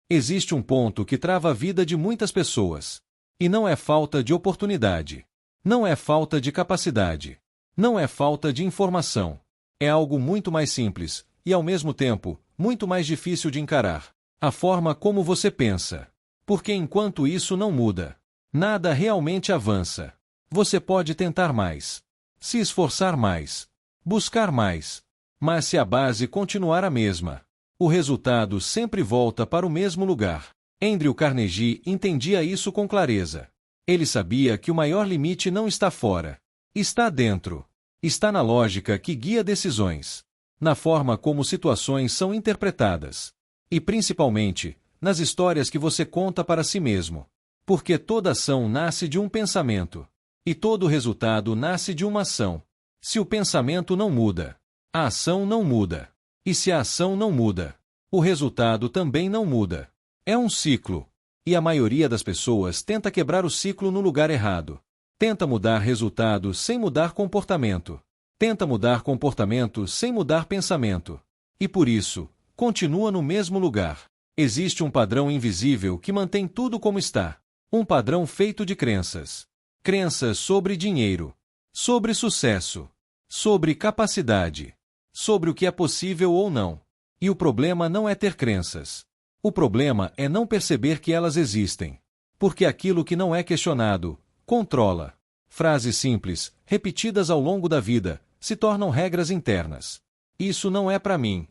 Existe um ponto que trava a vida de muitas pessoas. E não é falta de oportunidade. Não é falta de capacidade. Não é falta de informação. É algo muito mais simples, e ao mesmo tempo, muito mais difícil de encarar. A forma como você pensa. Porque enquanto isso não muda, nada realmente avança. Você pode tentar mais, se esforçar mais, buscar mais. Mas se a base continuar a mesma, o resultado sempre volta para o mesmo lugar. Andrew Carnegie entendia isso com clareza. Ele sabia que o maior limite não está fora. Está dentro. Está na lógica que guia decisões. Na forma como situações são interpretadas. E principalmente, nas histórias que você conta para si mesmo. Porque toda ação nasce de um pensamento. E todo resultado nasce de uma ação. Se o pensamento não muda, a ação não muda. E se a ação não muda, o resultado também não muda. É um ciclo. E a maioria das pessoas tenta quebrar o ciclo no lugar errado. Tenta mudar resultado sem mudar comportamento. Tenta mudar comportamento sem mudar pensamento. E por isso, continua no mesmo lugar. Existe um padrão invisível que mantém tudo como está. Um padrão feito de crenças. Crenças sobre dinheiro, sobre sucesso, sobre capacidade, sobre o que é possível ou não. E o problema não é ter crenças. O problema é não perceber que elas existem. Porque aquilo que não é questionado, controla. Frases simples, repetidas ao longo da vida, se tornam regras internas. Isso não é para mim.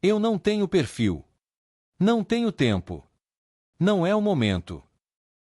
Eu não tenho perfil. Não tenho tempo. Não é o momento.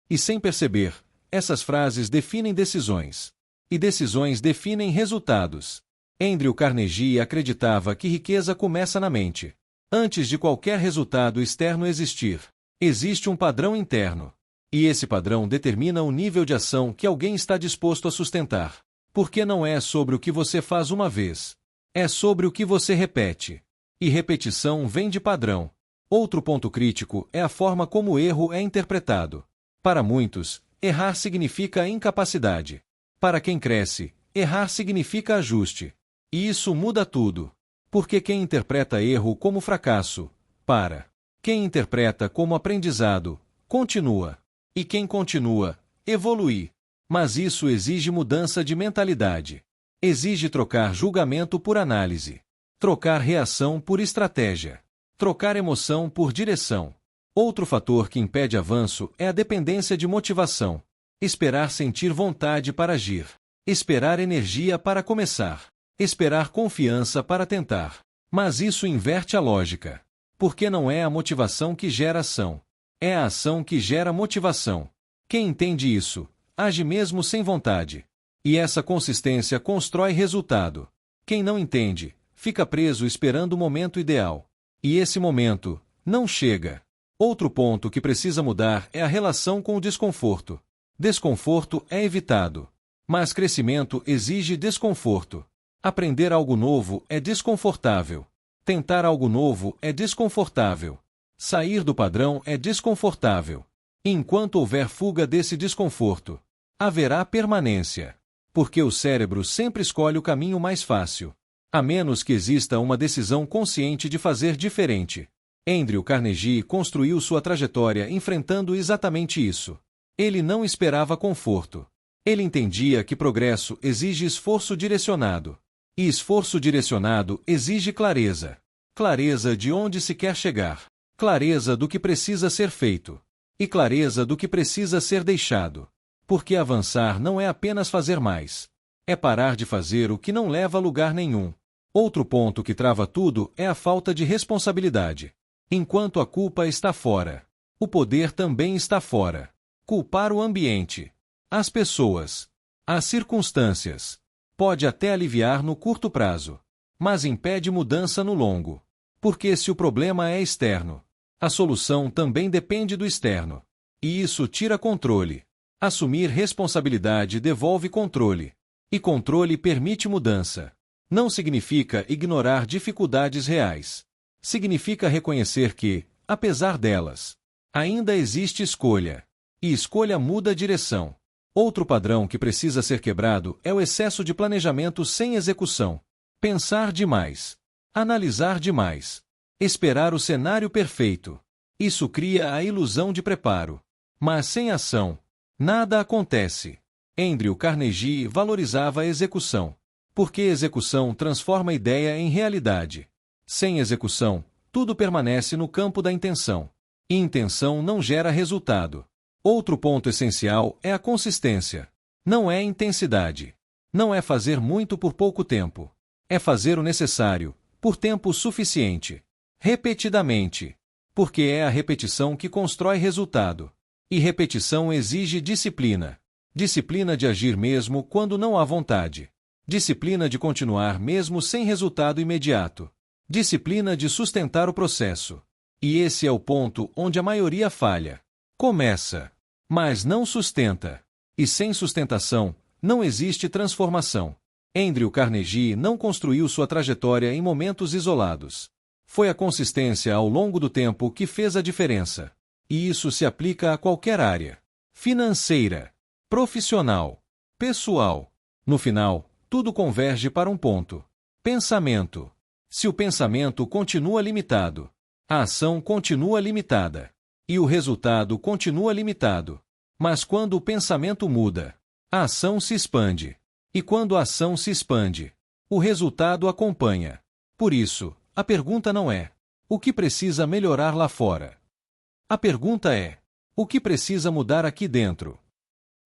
E sem perceber, essas frases definem decisões. E decisões definem resultados. Andrew Carnegie acreditava que riqueza começa na mente. Antes de qualquer resultado externo existir, existe um padrão interno. E esse padrão determina o nível de ação que alguém está disposto a sustentar. Porque não é sobre o que você faz uma vez. É sobre o que você repete. E repetição vem de padrão. Outro ponto crítico é a forma como o erro é interpretado. Para muitos, errar significa incapacidade. Para quem cresce, errar significa ajuste. E isso muda tudo. Porque quem interpreta erro como fracasso, para. Quem interpreta como aprendizado, continua. E quem continua, evolui. Mas isso exige mudança de mentalidade. Exige trocar julgamento por análise. Trocar reação por estratégia. Trocar emoção por direção. Outro fator que impede avanço é a dependência de motivação. Esperar sentir vontade para agir. Esperar energia para começar. Esperar confiança para tentar. Mas isso inverte a lógica. Porque não é a motivação que gera ação. É a ação que gera motivação. Quem entende isso, age mesmo sem vontade. E essa consistência constrói resultado. Quem não entende, fica preso esperando o momento ideal. E esse momento não chega. Outro ponto que precisa mudar é a relação com o desconforto. Desconforto é evitado. Mas crescimento exige desconforto. Aprender algo novo é desconfortável. Tentar algo novo é desconfortável. Sair do padrão é desconfortável. Enquanto houver fuga desse desconforto, haverá permanência. Porque o cérebro sempre escolhe o caminho mais fácil. A menos que exista uma decisão consciente de fazer diferente. Andrew Carnegie construiu sua trajetória enfrentando exatamente isso. Ele não esperava conforto. Ele entendia que progresso exige esforço direcionado. E esforço direcionado exige clareza. Clareza de onde se quer chegar. Clareza do que precisa ser feito. E clareza do que precisa ser deixado. Porque avançar não é apenas fazer mais. É parar de fazer o que não leva a lugar nenhum. Outro ponto que trava tudo é a falta de responsabilidade. Enquanto a culpa está fora, o poder também está fora. Culpar o ambiente, as pessoas, as circunstâncias, pode até aliviar no curto prazo, mas impede mudança no longo. Porque se o problema é externo, a solução também depende do externo. E isso tira controle. Assumir responsabilidade devolve controle. E controle permite mudança. Não significa ignorar dificuldades reais. Significa reconhecer que, apesar delas, ainda existe escolha. E escolha muda a direção. Outro padrão que precisa ser quebrado é o excesso de planejamento sem execução. Pensar demais. Analisar demais. Esperar o cenário perfeito. Isso cria a ilusão de preparo. Mas sem ação, nada acontece. Andrew Carnegie valorizava a execução, porque execução transforma a ideia em realidade. Sem execução, tudo permanece no campo da intenção. E intenção não gera resultado. Outro ponto essencial é a consistência. Não é intensidade. Não é fazer muito por pouco tempo. É fazer o necessário, por tempo suficiente. Repetidamente. Porque é a repetição que constrói resultado. E repetição exige disciplina. Disciplina de agir mesmo quando não há vontade. Disciplina de continuar mesmo sem resultado imediato. Disciplina de sustentar o processo. E esse é o ponto onde a maioria falha. Começa, mas não sustenta. E sem sustentação, não existe transformação. Andrew Carnegie não construiu sua trajetória em momentos isolados. Foi a consistência ao longo do tempo que fez a diferença. E isso se aplica a qualquer área. Financeira, profissional, pessoal. No final, tudo converge para um ponto. Pensamento. Se o pensamento continua limitado, a ação continua limitada. E o resultado continua limitado. Mas quando o pensamento muda, a ação se expande. E quando a ação se expande, o resultado acompanha. Por isso, a pergunta não é: o que precisa melhorar lá fora? A pergunta é: o que precisa mudar aqui dentro?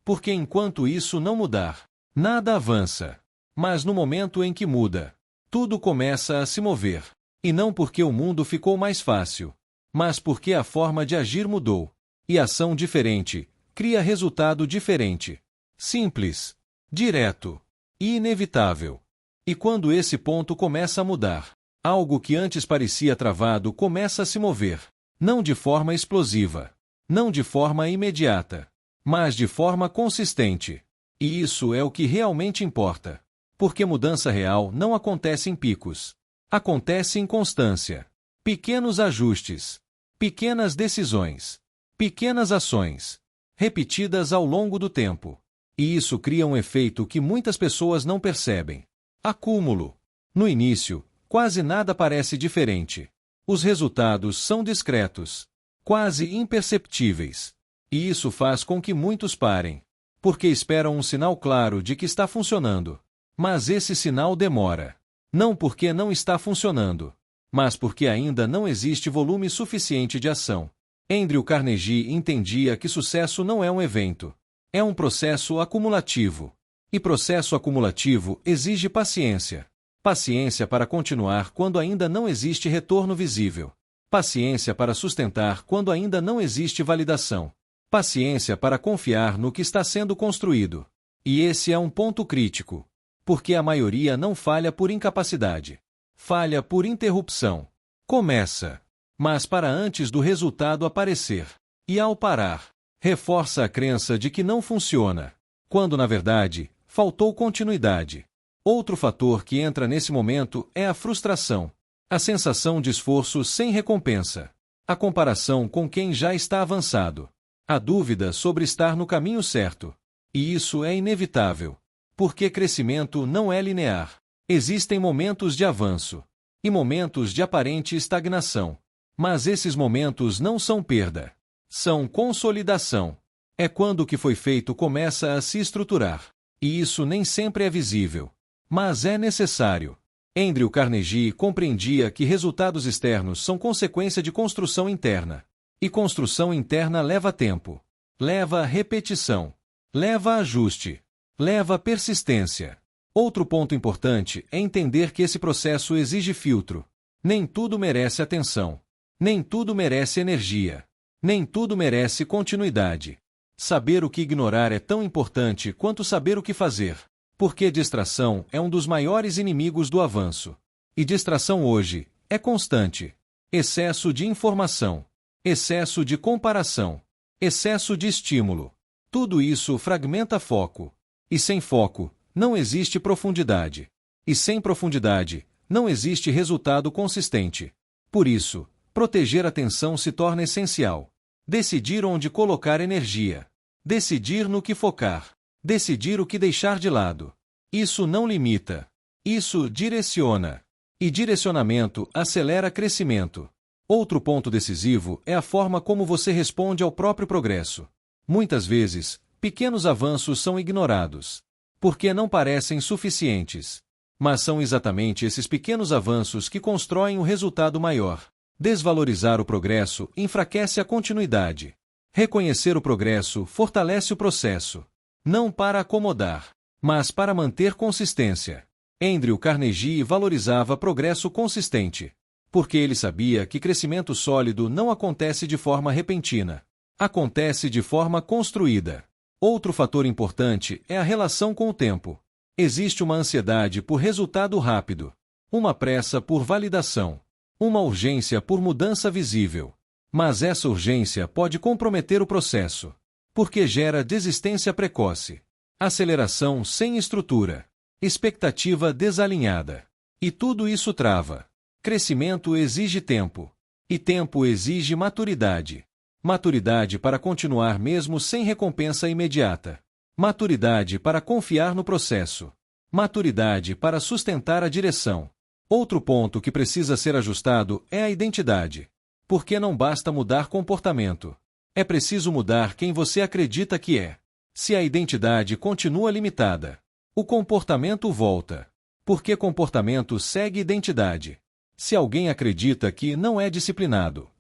Porque enquanto isso não mudar, nada avança. Mas no momento em que muda, tudo começa a se mover. E não porque o mundo ficou mais fácil, mas porque a forma de agir mudou. E ação diferente cria resultado diferente. Simples, direto e inevitável. E quando esse ponto começa a mudar, algo que antes parecia travado começa a se mover. Não de forma explosiva, não de forma imediata, mas de forma consistente. E isso é o que realmente importa. Porque mudança real não acontece em picos. Acontece em constância. Pequenos ajustes. Pequenas decisões. Pequenas ações. Repetidas ao longo do tempo. E isso cria um efeito que muitas pessoas não percebem. Acúmulo. No início, quase nada parece diferente. Os resultados são discretos. Quase imperceptíveis. E isso faz com que muitos parem. Porque esperam um sinal claro de que está funcionando. Mas esse sinal demora. Não porque não está funcionando, mas porque ainda não existe volume suficiente de ação. Andrew Carnegie entendia que sucesso não é um evento. É um processo acumulativo. E processo acumulativo exige paciência. Paciência para continuar quando ainda não existe retorno visível. Paciência para sustentar quando ainda não existe validação. Paciência para confiar no que está sendo construído. E esse é um ponto crítico. Porque a maioria não falha por incapacidade. Falha por interrupção. Começa, mas para antes do resultado aparecer. E ao parar, reforça a crença de que não funciona, quando na verdade, faltou continuidade. Outro fator que entra nesse momento é a frustração. A sensação de esforço sem recompensa. A comparação com quem já está avançado. A dúvida sobre estar no caminho certo. E isso é inevitável. Porque crescimento não é linear. Existem momentos de avanço e momentos de aparente estagnação. Mas esses momentos não são perda. São consolidação. É quando o que foi feito começa a se estruturar. E isso nem sempre é visível. Mas é necessário. Andrew Carnegie compreendia que resultados externos são consequência de construção interna. E construção interna leva tempo. Leva repetição. Leva ajuste. Leva persistência. Outro ponto importante é entender que esse processo exige filtro. Nem tudo merece atenção. Nem tudo merece energia. Nem tudo merece continuidade. Saber o que ignorar é tão importante quanto saber o que fazer. Porque distração é um dos maiores inimigos do avanço. E distração hoje é constante. Excesso de informação. Excesso de comparação. Excesso de estímulo. Tudo isso fragmenta foco. E sem foco, não existe profundidade. E sem profundidade, não existe resultado consistente. Por isso, proteger a atenção se torna essencial. Decidir onde colocar energia. Decidir no que focar. Decidir o que deixar de lado. Isso não limita. Isso direciona. E direcionamento acelera crescimento. Outro ponto decisivo é a forma como você responde ao próprio progresso. Muitas vezes, pequenos avanços são ignorados, porque não parecem suficientes. Mas são exatamente esses pequenos avanços que constroem um resultado maior. Desvalorizar o progresso enfraquece a continuidade. Reconhecer o progresso fortalece o processo. Não para acomodar, mas para manter consistência. Andrew Carnegie valorizava progresso consistente, porque ele sabia que crescimento sólido não acontece de forma repentina. Acontece de forma construída. Outro fator importante é a relação com o tempo. Existe uma ansiedade por resultado rápido, uma pressa por validação, uma urgência por mudança visível. Mas essa urgência pode comprometer o processo, porque gera desistência precoce, aceleração sem estrutura, expectativa desalinhada. E tudo isso trava. Crescimento exige tempo, e tempo exige maturidade. Maturidade para continuar mesmo sem recompensa imediata. Maturidade para confiar no processo. Maturidade para sustentar a direção. Outro ponto que precisa ser ajustado é a identidade. Porque não basta mudar comportamento. É preciso mudar quem você acredita que é. Se a identidade continua limitada, o comportamento volta. Porque comportamento segue identidade. Se alguém acredita que não é disciplinado,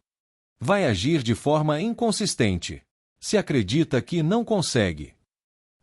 vai agir de forma inconsistente. Se acredita que não consegue,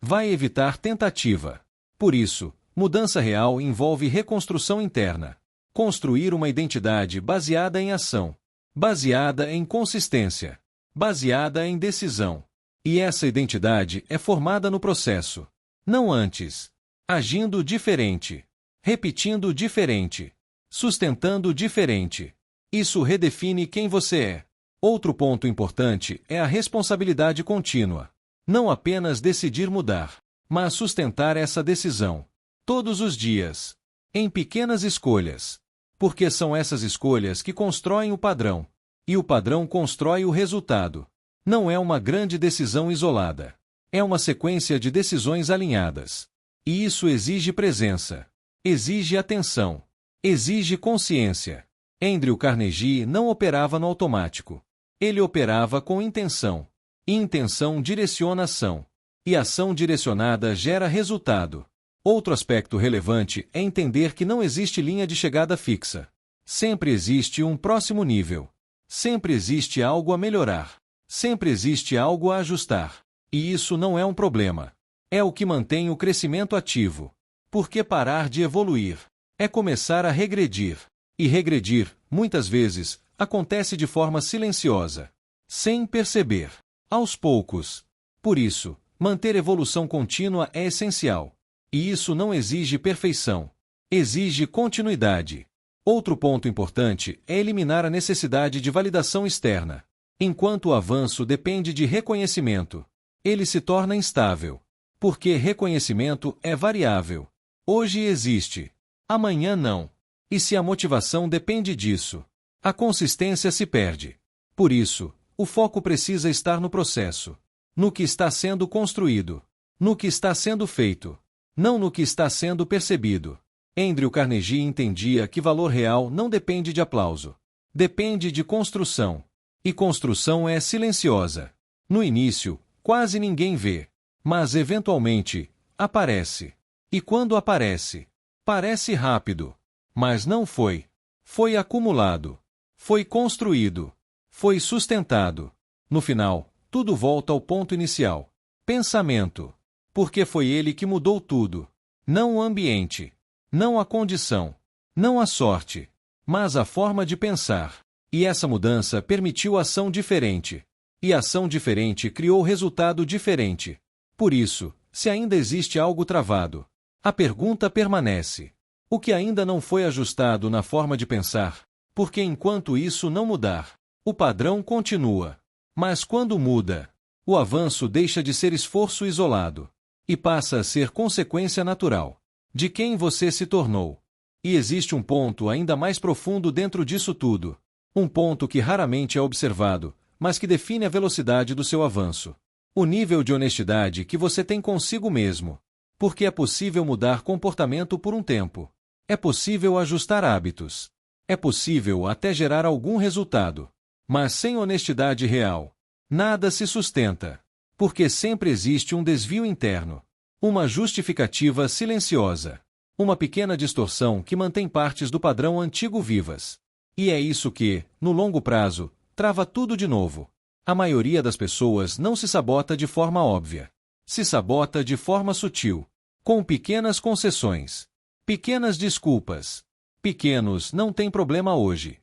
vai evitar tentativa. Por isso, mudança real envolve reconstrução interna. Construir uma identidade baseada em ação, baseada em consistência, baseada em decisão. E essa identidade é formada no processo, não antes. Agindo diferente, repetindo diferente, sustentando diferente. Isso redefine quem você é. Outro ponto importante é a responsabilidade contínua. Não apenas decidir mudar, mas sustentar essa decisão. Todos os dias. Em pequenas escolhas. Porque são essas escolhas que constroem o padrão. E o padrão constrói o resultado. Não é uma grande decisão isolada. É uma sequência de decisões alinhadas. E isso exige presença. Exige atenção. Exige consciência. Andrew Carnegie não operava no automático. Ele operava com intenção. E intenção direciona ação. E ação direcionada gera resultado. Outro aspecto relevante é entender que não existe linha de chegada fixa. Sempre existe um próximo nível. Sempre existe algo a melhorar. Sempre existe algo a ajustar. E isso não é um problema. É o que mantém o crescimento ativo. Porque parar de evoluir é começar a regredir. E regredir, muitas vezes, acontece de forma silenciosa, sem perceber, aos poucos. Por isso, manter evolução contínua é essencial. E isso não exige perfeição. Exige continuidade. Outro ponto importante é eliminar a necessidade de validação externa. Enquanto o avanço depende de reconhecimento, ele se torna instável. Porque reconhecimento é variável. Hoje existe, amanhã não. E se a motivação depende disso, a consistência se perde. Por isso, o foco precisa estar no processo, no que está sendo construído, no que está sendo feito, não no que está sendo percebido. Andrew Carnegie entendia que valor real não depende de aplauso. Depende de construção. E construção é silenciosa. No início, quase ninguém vê. Mas eventualmente, aparece. E quando aparece, parece rápido. Mas não foi. Foi acumulado. Foi construído. Foi sustentado. No final, tudo volta ao ponto inicial. Pensamento. Porque foi ele que mudou tudo. Não o ambiente. Não a condição. Não a sorte. Mas a forma de pensar. E essa mudança permitiu ação diferente. E ação diferente criou resultado diferente. Por isso, se ainda existe algo travado, a pergunta permanece. O que ainda não foi ajustado na forma de pensar? Porque enquanto isso não mudar, o padrão continua. Mas quando muda, o avanço deixa de ser esforço isolado e passa a ser consequência natural de quem você se tornou. E existe um ponto ainda mais profundo dentro disso tudo. Um ponto que raramente é observado, mas que define a velocidade do seu avanço. O nível de honestidade que você tem consigo mesmo. Porque é possível mudar comportamento por um tempo. É possível ajustar hábitos. É possível até gerar algum resultado. Mas sem honestidade real, nada se sustenta. Porque sempre existe um desvio interno. Uma justificativa silenciosa. Uma pequena distorção que mantém partes do padrão antigo vivas. E é isso que, no longo prazo, trava tudo de novo. A maioria das pessoas não se sabota de forma óbvia. Se sabota de forma sutil. Com pequenas concessões. Pequenas desculpas. Pequenos não tem problema hoje.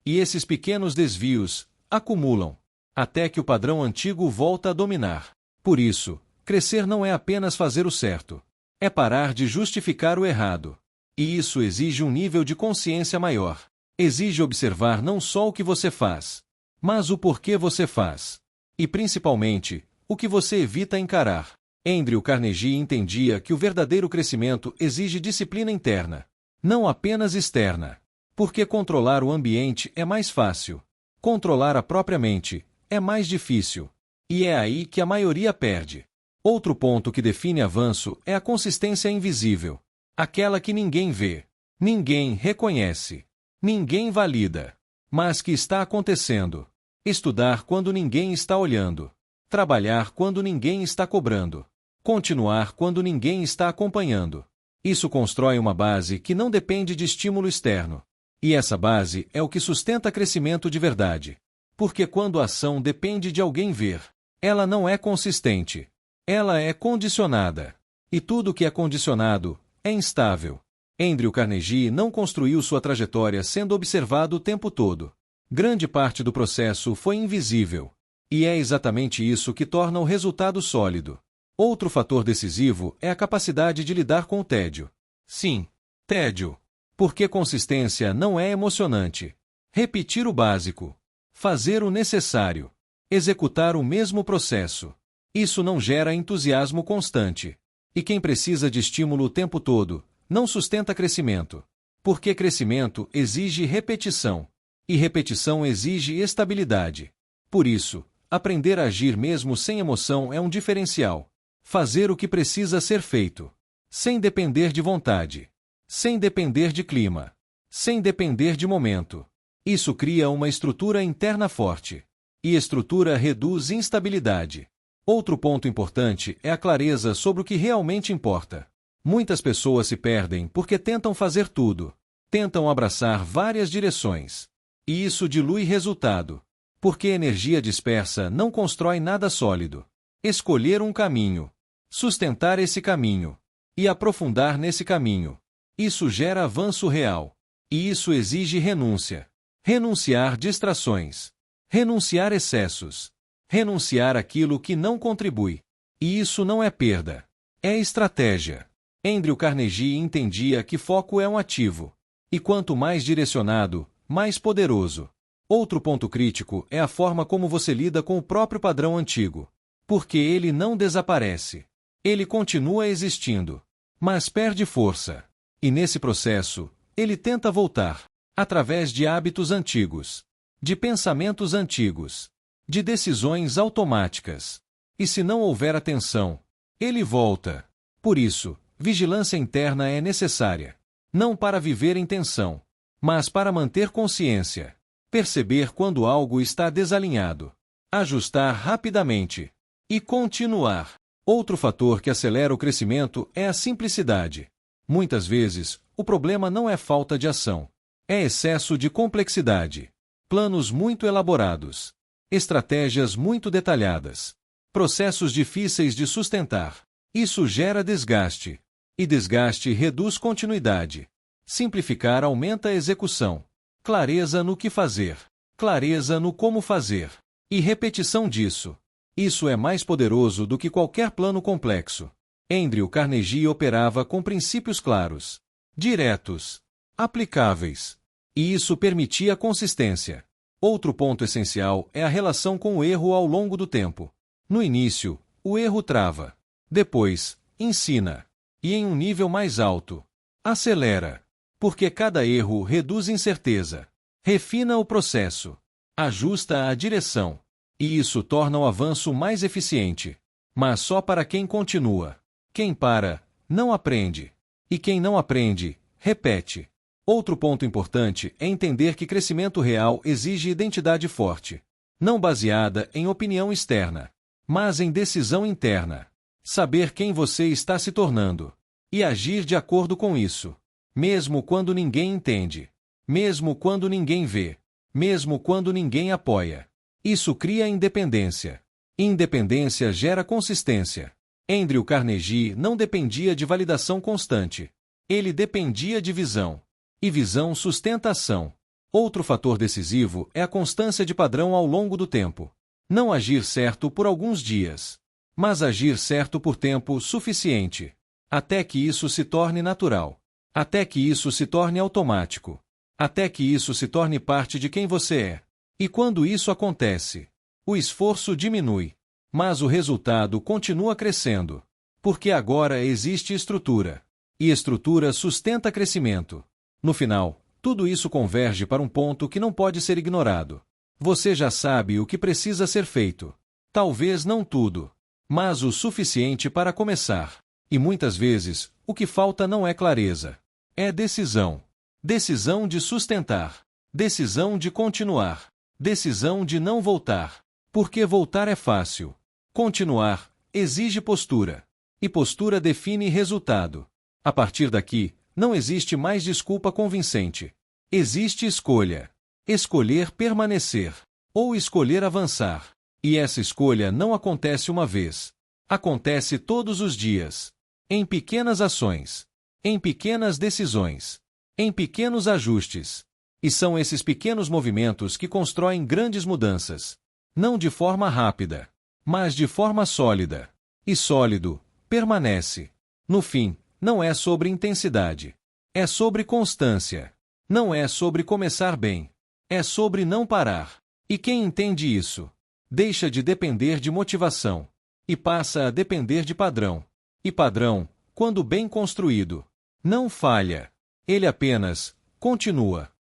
E esses pequenos desvios acumulam, até que o padrão antigo volta a dominar. Por isso, crescer não é apenas fazer o certo. É parar de justificar o errado. E isso exige um nível de consciência maior. Exige observar não só o que você faz, mas o porquê você faz. E principalmente, o que você evita encarar. Andrew Carnegie entendia que o verdadeiro crescimento exige disciplina interna, não apenas externa. Porque controlar o ambiente é mais fácil. Controlar a própria mente é mais difícil. E é aí que a maioria perde. Outro ponto que define avanço é a consistência invisível. Aquela que ninguém vê, ninguém reconhece, ninguém valida, mas que está acontecendo. Estudar quando ninguém está olhando. Trabalhar quando ninguém está cobrando. Continuar quando ninguém está acompanhando. Isso constrói uma base que não depende de estímulo externo. E essa base é o que sustenta crescimento de verdade. Porque quando a ação depende de alguém ver, ela não é consistente. Ela é condicionada. E tudo que é condicionado é instável. Andrew Carnegie não construiu sua trajetória sendo observado o tempo todo. Grande parte do processo foi invisível. E é exatamente isso que torna o resultado sólido. Outro fator decisivo é a capacidade de lidar com o tédio. Sim, tédio. Porque consistência não é emocionante. Repetir o básico. Fazer o necessário. Executar o mesmo processo. Isso não gera entusiasmo constante. E quem precisa de estímulo o tempo todo, não sustenta crescimento. Porque crescimento exige repetição. E repetição exige estabilidade. Por isso, aprender a agir mesmo sem emoção é um diferencial. Fazer o que precisa ser feito. Sem depender de vontade. Sem depender de clima. Sem depender de momento. Isso cria uma estrutura interna forte. E estrutura reduz instabilidade. Outro ponto importante é a clareza sobre o que realmente importa. Muitas pessoas se perdem porque tentam fazer tudo. Tentam abraçar várias direções. E isso dilui resultado. Porque energia dispersa não constrói nada sólido. Escolher um caminho. Sustentar esse caminho. E aprofundar nesse caminho. Isso gera avanço real. E isso exige renúncia. Renunciar distrações. Renunciar excessos. Renunciar àquilo que não contribui. E isso não é perda. É estratégia. Andrew Carnegie entendia que foco é um ativo. E quanto mais direcionado, mais poderoso. Outro ponto crítico é a forma como você lida com o próprio padrão antigo. Porque ele não desaparece. Ele continua existindo. Mas perde força. E nesse processo, ele tenta voltar. Através de hábitos antigos. De pensamentos antigos. De decisões automáticas. E se não houver atenção, ele volta. Por isso, vigilância interna é necessária. Não para viver em tensão, mas para manter consciência. Perceber quando algo está desalinhado. Ajustar rapidamente. E continuar. Outro fator que acelera o crescimento é a simplicidade. Muitas vezes, o problema não é falta de ação. É excesso de complexidade. Planos muito elaborados. Estratégias muito detalhadas. Processos difíceis de sustentar. Isso gera desgaste. E desgaste reduz continuidade. Simplificar aumenta a execução. Clareza no que fazer. Clareza no como fazer. E repetição disso. Isso é mais poderoso do que qualquer plano complexo. Andrew Carnegie operava com princípios claros, diretos, aplicáveis. E isso permitia consistência. Outro ponto essencial é a relação com o erro ao longo do tempo. No início, o erro trava. Depois, ensina. E em um nível mais alto, acelera. Porque cada erro reduz incerteza. Refina o processo. Ajusta a direção. E isso torna o avanço mais eficiente. Mas só para quem continua. Quem para, não aprende. E quem não aprende, repete. Outro ponto importante é entender que crescimento real exige identidade forte, não baseada em opinião externa, mas em decisão interna. Saber quem você está se tornando e agir de acordo com isso, mesmo quando ninguém entende, mesmo quando ninguém vê, mesmo quando ninguém apoia. Isso cria independência. Independência gera consistência. Andrew Carnegie não dependia de validação constante. Ele dependia de visão. E visão sustenta ação. Outro fator decisivo é a constância de padrão ao longo do tempo. Não agir certo por alguns dias, mas agir certo por tempo suficiente, até que isso se torne natural, até que isso se torne automático, até que isso se torne parte de quem você é. E quando isso acontece, o esforço diminui, mas o resultado continua crescendo, porque agora existe estrutura, e estrutura sustenta crescimento. No final, tudo isso converge para um ponto que não pode ser ignorado. Você já sabe o que precisa ser feito. Talvez não tudo, mas o suficiente para começar. E muitas vezes, o que falta não é clareza. É decisão. Decisão de sustentar. Decisão de continuar. Decisão de não voltar. Porque voltar é fácil. Continuar exige postura. E postura define resultado. A partir daqui, não existe mais desculpa convincente. Existe escolha. Escolher permanecer. Ou escolher avançar. E essa escolha não acontece uma vez. Acontece todos os dias. Em pequenas ações. Em pequenas decisões. Em pequenos ajustes. E são esses pequenos movimentos que constroem grandes mudanças. Não de forma rápida, mas de forma sólida. E sólido, permanece. No fim, não é sobre intensidade. É sobre constância. Não é sobre começar bem. É sobre não parar. E quem entende isso, deixa de depender de motivação. E passa a depender de padrão. E padrão, quando bem construído, não falha. Ele apenas continua.